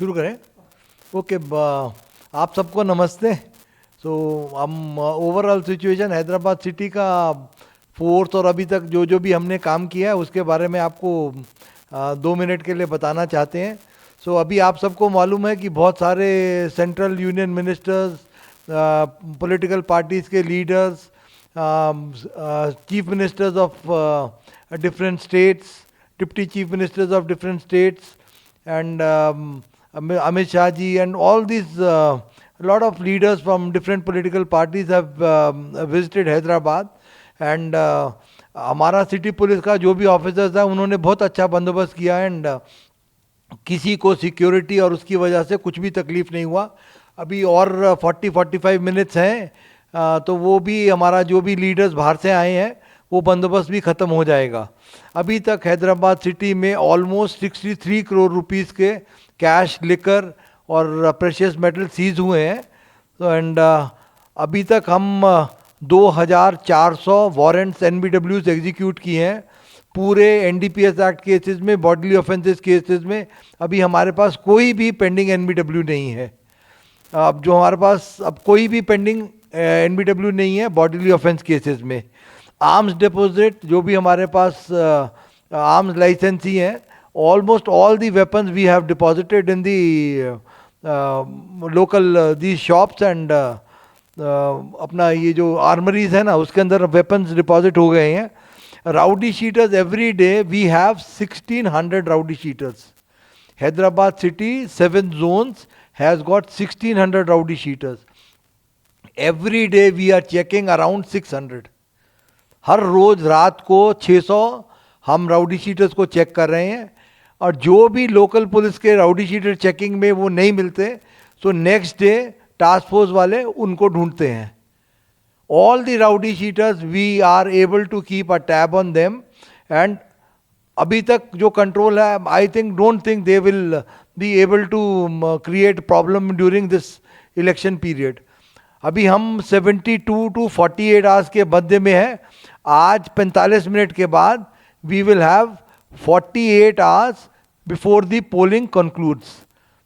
शुरू करें। ओके, आप सबको नमस्ते। सो हम ओवरऑल सिचुएशन हैदराबाद सिटी का फोर्स और अभी तक जो जो भी हमने काम किया है उसके बारे में आपको 2 मिनट के लिए बताना चाहते हैं। सो अभी आप सबको मालूम है कि बहुत सारे central union ministers, political parties के leaders, chief ministers of different states, deputy chief ministers of different states and Amit Shah ji and all these lot of leaders from different political parties have visited Hyderabad and हमारा city police का जो भी officers है उन्होंने बहुत अच्छा बंदोबस्त किया एंड किसी को सिक्योरिटी और उसकी वजह से कुछ भी तकलीफ नहीं हुआ। अभी और 40-45 मिनट्स हैं तो वो भी हमारा जो भी लीडर्स बाहर से आए हैं वो बंदोबस्त भी ख़त्म हो जाएगा। अभी तक हैदराबाद सिटी में ऑलमोस्ट 63 करोड़ रुपीस के कैश, लिकर और प्रेशियस मेटल सीज हुए हैं। तो एंड अभी तक हम 2400 वारंट्स NBWs एग्जीक्यूट किए हैं पूरे NDPS एक्ट केसेस में, बॉडीली ऑफेंसेस केसेस में। अभी हमारे पास कोई भी पेंडिंग NBW नहीं है। अब जो हमारे पास अब कोई भी पेंडिंग NBW नहीं है बॉडीली ऑफेंस केसेस में। आर्म्स डिपॉजिट जो भी हमारे पास आर्म्स लाइसेंस ही हैं, almost all the weapons we have deposited in the local the shops and अपना ये जो आर्मरीज है ना उसके अंदर वेपन्स डिपॉजिट हो गए हैं। Rowdy sheeters every day we have 1600 rowdy sheeters. Hyderabad city 7 zones has got 1600 rowdy sheeters. Every day we are checking around 600। हर रोज रात को 600 हम राउडी शीटर्स को चेक कर रहे हैं और जो भी लोकल पुलिस के राउडी शीटर चेकिंग में वो नहीं मिलते तो नेक्स्ट डे टास्क फोर्स वाले उनको ढूंढते हैं। All the rowdy sheeters we are able to keep a tab on them and अभी तक जो कंट्रोल है I don't think they will be able to create problem during this election period. अभी हम 72 to 48 आवर्स के मध्य में है। आज 45 मिनट के बाद we will have 48 hours before the polling concludes.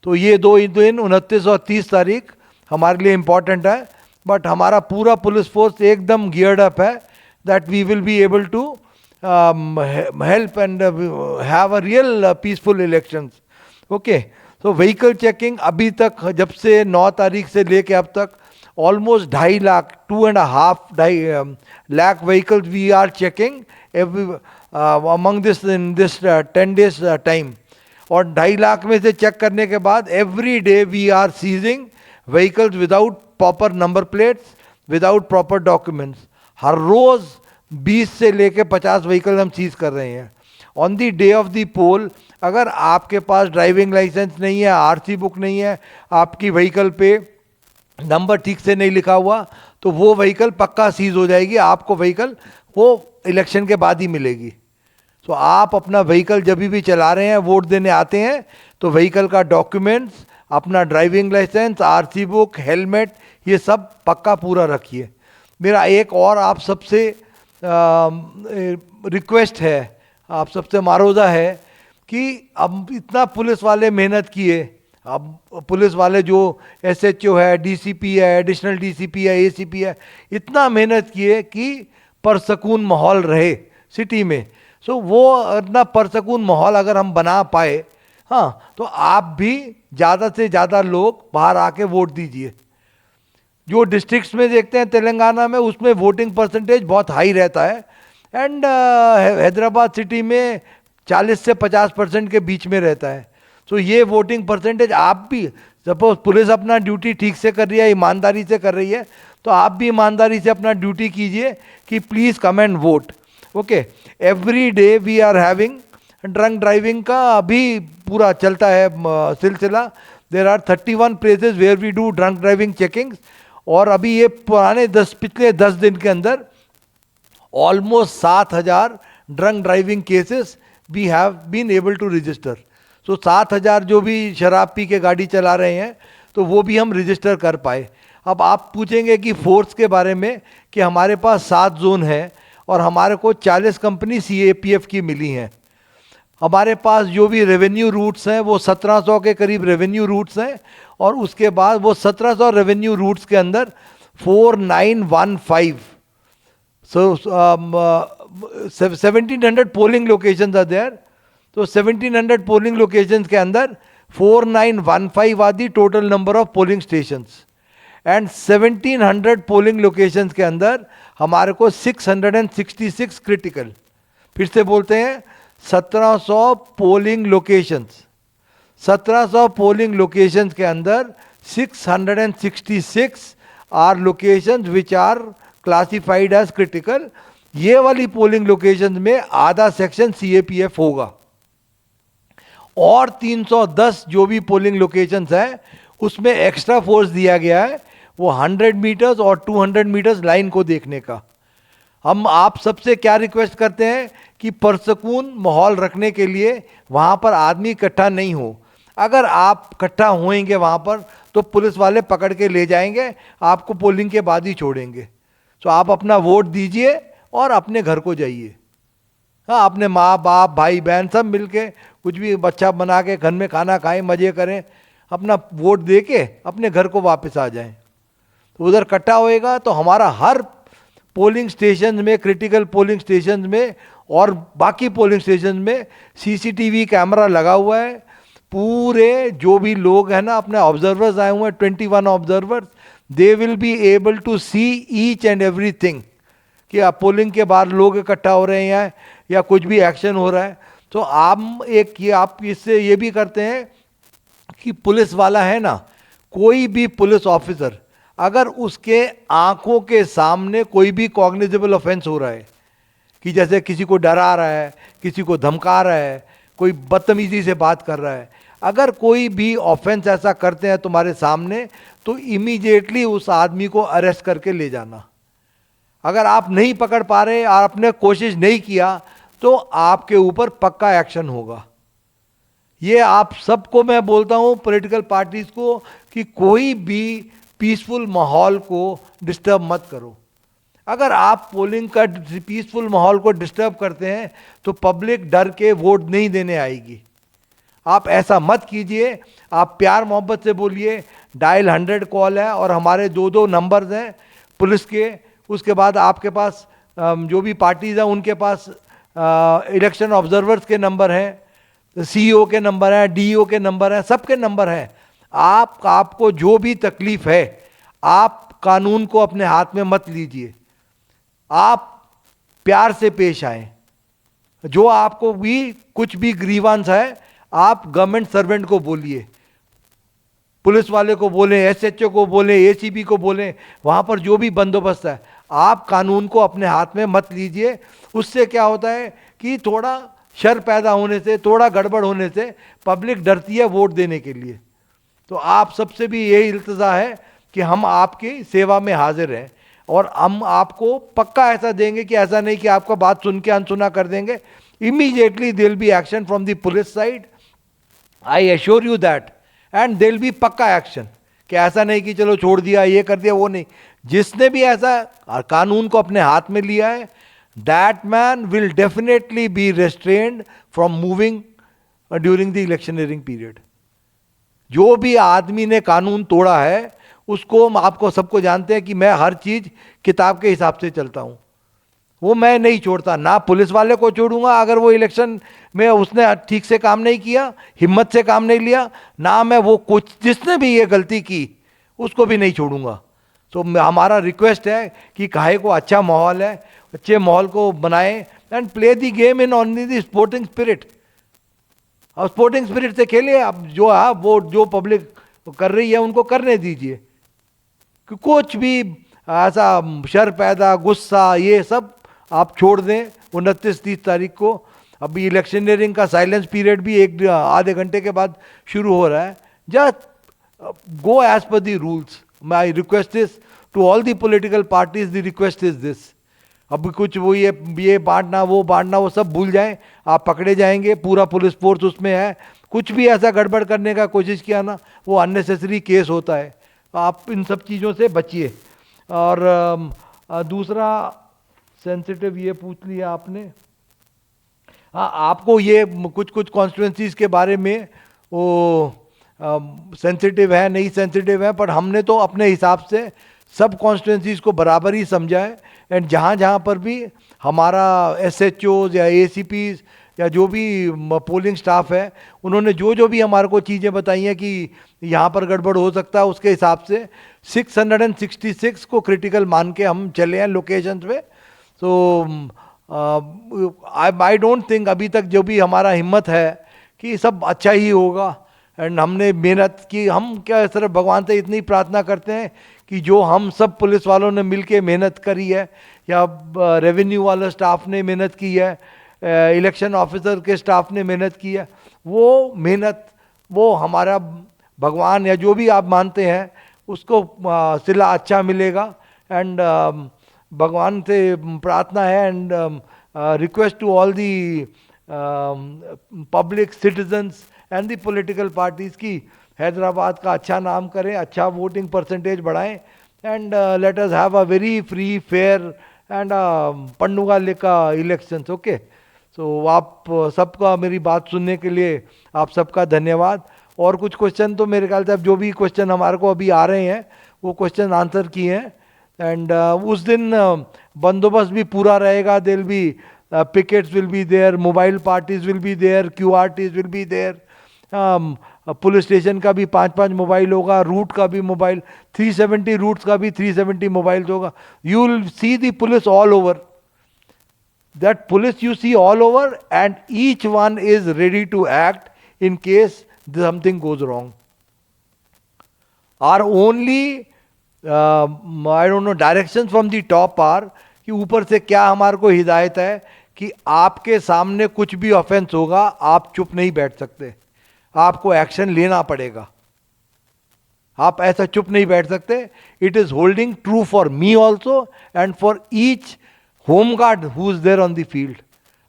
तो ये 2 दिन 29 और 30 तारीख हमारे लिए इम्पॉर्टेंट है। बट हमारा पूरा पुलिस फोर्स एकदम गियर्ड अप है that we will be able to help and have a real peaceful elections. Okay, तो व्हीकल चेकिंग अभी तक जब से 9 तारीख से लेके अब तक almost 2.5 lakh, 2.5 lakh vehicles we are checking every among this in this 10 days time। और 2.5 लाख में से चेक करने के बाद every day we are seizing vehicles without proper number plates, without proper documents। हर रोज 20 से लेके 50 व्हीकल हम सीज कर रहे हैं। On the day of the poll अगर आपके पास ड्राइविंग लाइसेंस नहीं है, RC बुक नहीं है, आपकी व्हीकल पे नंबर ठीक से नहीं लिखा हुआ तो वो व्हीकल पक्का सीज हो जाएगी। आपको व्हीकल वो इलेक्शन के बाद ही मिलेगी। तो आप अपना व्हीकल जब भी चला रहे हैं, वोट देने आते हैं तो व्हीकल का डॉक्यूमेंट्स, अपना driving licence, RC book, helmet, ये सब पक्का पूरा रखिए। मेरा एक और आप सबसे रिक्वेस्ट है, आप सबसे मारोजा है कि अब इतना पुलिस वाले मेहनत किए, अब पुलिस वाले जो SHO है, DCP है, एडिशनल DCP है, ACP है, इतना मेहनत किए कि परसकून माहौल रहे सिटी में। सो वो इतना परसकून माहौल अगर हम बना पाए, हाँ, तो आप भी ज़्यादा से ज़्यादा लोग बाहर आके वोट दीजिए। जो डिस्ट्रिक्ट्स में देखते हैं तेलंगाना में, उसमें वोटिंग परसेंटेज बहुत हाई रहता है एंड हैदराबाद सिटी में 40 से 50% के बीच में रहता है। तो ये वोटिंग परसेंटेज आप भी, सपोज पुलिस अपना ड्यूटी ठीक से कर रही है, ईमानदारी से कर रही है, तो आप भी ईमानदारी से अपना ड्यूटी कीजिए कि please come and vote. Okay, every day we are having drunk driving का अभी पूरा चलता है सिलसिला। There are 31 places where we do drunk driving checking और अभी ये पिछले 10 दिन के अंदर almost 7000 drunk driving cases we have been able to register. तो 7000 जो भी शराब पी के गाड़ी चला रहे हैं तो वो भी हम रजिस्टर कर पाए। अब आप पूछेंगे कि फोर्स के बारे में कि हमारे पास 7 जोन है और हमारे को 40 कंपनी CAPF की मिली हैं। हमारे पास जो भी रेवेन्यू रूट्स हैं वो 1700 के करीब रेवेन्यू रूट्स हैं, और उसके बाद वो 1700 रेवेन्यू रूट्स के अंदर 4915, so 1700 polling locations are there. तो 1700 पोलिंग लोकेशंस के अंदर 4915 are the total number of polling stations, and 1700 polling locations के अंदर हमारे को 666 क्रिटिकल. फिर से बोलते हैं, 1700 पोलिंग लोकेशंस, 1700 पोलिंग लोकेशंस के अंदर 666 are locations which are classified as critical. ये वाली पोलिंग लोकेशंस में आधा सेक्शन सीएपीएफ होगा, और 310 जो भी पोलिंग लोकेशंस हैं उसमें एक्स्ट्रा फोर्स दिया गया है, वो 100 मीटर्स और 200 मीटर्स लाइन को देखने का. हम आप सबसे क्या रिक्वेस्ट करते हैं कि पुरसकून माहौल रखने के लिए वहाँ पर आदमी इकट्ठा नहीं हो. अगर आप इकट्ठा होएंगे वहाँ पर तो पुलिस वाले पकड़ के ले जाएंगे, आपको पोलिंग के बाद ही छोड़ेंगे. तो आप अपना वोट दीजिए और अपने घर को जाइए. हाँ, अपने माँ बाप भाई बहन सब मिलके कुछ भी बच्चा बना के घर में खाना खाएं, मज़े करें, अपना वोट दे के अपने घर को वापस आ जाएं. तो उधर इकट्ठा होएगा तो हमारा हर पोलिंग स्टेशन में, क्रिटिकल पोलिंग स्टेशन में और बाकी पोलिंग स्टेशन में सीसीटीवी कैमरा लगा हुआ है. पूरे जो भी लोग हैं ना, अपने ऑब्जर्वर्स आए हुए हैं, 21 observers, they will be able to see each and everything कि आप पोलिंग के बाद लोग इकट्ठा हो रहे हैं या कुछ भी एक्शन हो रहा है. तो आप इससे ये भी करते हैं कि पुलिस वाला है ना, कोई भी पुलिस ऑफिसर अगर उसके आंखों के सामने कोई भी कॉग्निजेबल ऑफेंस हो रहा है, कि जैसे किसी को डरा रहा है, किसी को धमका रहा है, कोई बदतमीजी से बात कर रहा है, अगर कोई भी ऑफेंस ऐसा करते हैं तुम्हारे सामने, तो इमीडिएटली उस आदमी को अरेस्ट करके ले जाना. अगर आप नहीं पकड़ पा रहे और आपने कोशिश नहीं किया तो आपके ऊपर पक्का एक्शन होगा. ये आप सबको मैं बोलता हूं, पॉलिटिकल पार्टीज को, कि कोई भी पीसफुल माहौल को डिस्टर्ब मत करो. अगर आप पोलिंग का पीसफुल माहौल को डिस्टर्ब करते हैं तो पब्लिक डर के वोट नहीं देने आएगी. आप ऐसा मत कीजिए. आप प्यार मोहब्बत से बोलिए. डायल 100 कॉल है और हमारे 2 नंबर्स हैं पुलिस के. उसके बाद आपके पास जो भी पार्टीज हैं उनके पास इलेक्शन ऑब्जर्वर्स के नंबर हैं, सीईओ के नंबर हैं, डीईओ के नंबर हैं, सबके नंबर हैं. आपको जो भी तकलीफ है, आप कानून को अपने हाथ में मत लीजिए. आप प्यार से पेश आए. जो आपको भी कुछ भी ग्रीवांस है, आप गवर्नमेंट सर्वेंट को बोलिए, पुलिस वाले को बोलें, एसएचओ को बोलें, एसीबी को बोलें, वहाँ पर जो भी बंदोबस्त है, आप कानून को अपने हाथ में मत लीजिए. उससे क्या होता है कि थोड़ा शर पैदा होने से, थोड़ा गड़बड़ होने से पब्लिक डरती है वोट देने के लिए. तो आप सबसे भी यही इल्तजा है कि हम आपकी सेवा में हाजिर हैं, और हम आपको पक्का ऐसा देंगे कि ऐसा नहीं कि आपका बात सुन के अनसुना कर देंगे. Immediately there will be action from the police side, I assure you that. And there will be पक्का एक्शन, कि ऐसा नहीं कि चलो छोड़ दिया, ये कर दिया, वो नहीं. जिसने भी ऐसा कानून को अपने हाथ में लिया है, that man will definitely be restrained from moving during the electioneering period. जो भी आदमी ने कानून तोड़ा है उसको, आपको सबको जानते हैं कि मैं हर चीज किताब के हिसाब से चलता हूं. वो मैं नहीं छोड़ता. ना पुलिस वाले को छोड़ूंगा अगर वो इलेक्शन में उसने ठीक से काम नहीं किया, हिम्मत से काम नहीं लिया, ना मैं वो कुछ जिसने भी ये गलती की उसको भी नहीं छोड़ूंगा. तो हमारा रिक्वेस्ट है कि काहे को अच्छा माहौल है, अच्छे माहौल को बनाएं and play the game in only the sporting spirit. अब स्पोर्टिंग स्पिरिट से खेलिए. अब जो है वो जो पब्लिक कर रही है उनको करने दीजिए. कि कुछ भी ऐसा शर पैदा, गुस्सा, ये सब आप छोड़ दें. 29-30 तारीख को अभी इलेक्शनरिंग का साइलेंस पीरियड भी आधे घंटे के बाद शुरू हो रहा है. Just go as per the rules. My request is to all the political parties, the request is this. अब कुछ वो ये बांटना, वो सब भूल जाएं. आप पकड़े जाएंगे, पूरा पुलिस फोर्स उसमें है. कुछ भी ऐसा गड़बड़ करने का कोशिश किया ना, वो अननेसेसरी केस होता है. आप इन सब चीज़ों से बचिए. और दूसरा सेंसिटिव ये पूछ लिया आपने, हाँ, आपको ये कुछ कुछ कॉन्स्टिट्यूंसीज के बारे में वो सेंसिटिव है नहीं सेंसिटिव है, पर हमने तो अपने हिसाब से सब कॉन्स्टिट्यूंसीज को बराबर ही समझा है। एंड जहाँ जहाँ पर भी हमारा एसएचओज या एसीपीज या जो भी पोलिंग स्टाफ है, उन्होंने जो जो भी हमारे को चीज़ें बताई हैं कि यहाँ पर गड़बड़ हो सकता है, उसके हिसाब से 666 को क्रिटिकल मान के हम चले हैं लोकेशंस पे। तो आई डोंट थिंक अभी तक जो भी हमारा हिम्मत है कि सब अच्छा ही होगा। एंड हमने मेहनत की, हम क्या सिर्फ भगवान से इतनी प्रार्थना करते हैं कि जो हम सब पुलिस वालों ने मिलके मेहनत करी है, या रेवेन्यू वाला स्टाफ ने मेहनत की है, इलेक्शन ऑफिसर के स्टाफ ने मेहनत की है, वो मेहनत वो हमारा भगवान या जो भी आप मानते हैं उसको सिला अच्छा मिलेगा। एंड भगवान से प्रार्थना है and request to all the public citizens and the political parties की हैदराबाद का अच्छा नाम करें, अच्छा वोटिंग परसेंटेज बढ़ाएं, and let us have a very free fair and पन्नुगा लेका इलेक्शंस। ओके, सो आप सबका मेरी बात सुनने के लिए आप सबका धन्यवाद। और कुछ क्वेश्चन तो मेरे ख्याल से अब जो भी क्वेश्चन हमारे को अभी आ रहे हैं वो क्वेश्चन आंसर किए हैं। एंड उस दिन बंदोबस्त भी पूरा रहेगा, दिल भी pickets will be there, mobile parties will be there, QRTs will be there, police station का भी 5-5 मोबाइल होगा, रूट का भी मोबाइल, 370 रूट्स का भी 370 मोबाइल्स होगा। You will see the police all over, that police you see all over, and each one is ready to act in case something goes wrong. Our only I don't know directions from the top are कि ऊपर से क्या हमारे को हिदायत है कि आपके सामने कुछ भी ऑफेंस होगा, आप चुप नहीं बैठ सकते, आपको एक्शन लेना पड़ेगा, आप ऐसा चुप नहीं बैठ सकते। It is holding true for me also and for each home guard who is there on the field.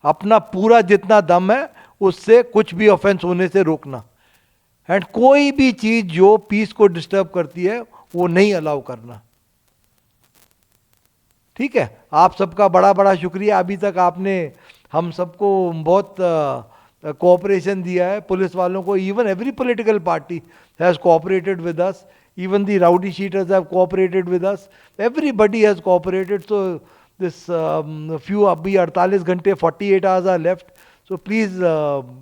अपना पूरा जितना दम है उससे कुछ भी ऑफेंस होने से रोकना, एंड कोई भी चीज जो पीस को डिस्टर्ब करती है वो नहीं अलाउ करना। ठीक है, आप सबका बड़ा बड़ा शुक्रिया। अभी तक आपने हम सबको बहुत कोऑपरेशन दिया है, पुलिस वालों को। Even every political party has cooperated with us, even the rowdy sheeters have cooperated with us, everybody has cooperated. So this few abhi 48 घंटे 48 hours are left, so please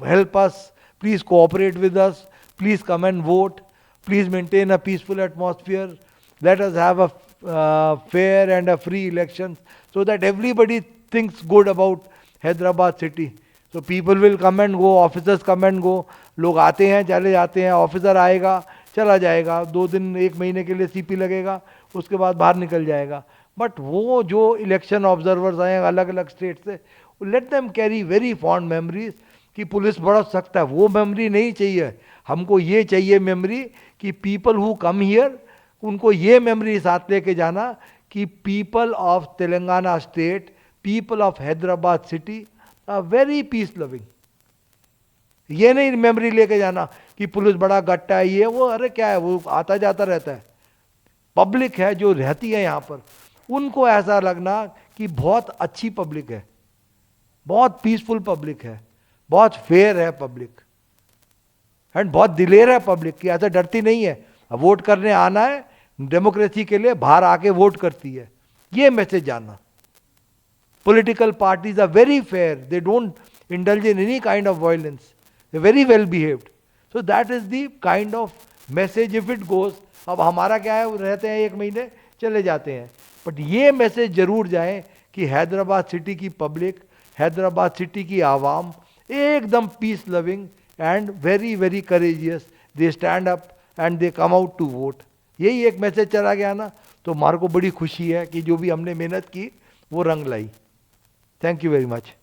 help us, please cooperate with us, please come and vote, please maintain a peaceful atmosphere, let us have a fair and a free elections so that everybody thinks good about Hyderabad city. So people will come and go, officers come and go, लोग आते हैं चले जाते हैं, officer आएगा चला जाएगा, 2 दिन 1 महीने के लिए सीपी लगेगा, उसके बाद बाहर निकल जाएगा। बट वो जो इलेक्शन ऑब्जर्वर्स आए अलग अलग स्टेट से, let them carry very fond memories कि पुलिस बड़ा सख्त है, वो मेमोरी नहीं चाहिए हमको। ये चाहिए मेमोरी कि पीपल हु कम हियर, उनको ये मेमोरी साथ लेके जाना कि people of Telangana state, people of Hyderabad city are very peace loving. ये नहीं मेमोरी लेके जाना कि पुलिस बड़ा गट्टा है, ये वो, अरे क्या है, वो आता जाता रहता है। पब्लिक है जो रहती है यहाँ पर, उनको ऐसा लगना कि बहुत अच्छी पब्लिक है, बहुत पीसफुल पब्लिक है, बहुत फेयर है पब्लिक, एंड बहुत दिलेर है पब्लिक की, ऐसा डरती नहीं है। वोट करने आना है डेमोक्रेसी के लिए, बाहर आके वोट करती है, ये मैसेज जानना। Political parties are very fair, they don't indulge in any kind of violence, they very well behaved. So that is the kind of message if it goes. अब हमारा क्या है, रहते हैं 1 महीने चले जाते हैं, बट ये मैसेज जरूर जाए कि हैदराबाद सिटी की पब्लिक, हैदराबाद सिटी की आवाम एकदम peace loving and very very courageous, they stand up and they come out to vote. यही एक मैसेज चला गया ना, तो हमारे को बड़ी खुशी है कि जो भी हमने मेहनत की वो रंग लाई। Thank you very much.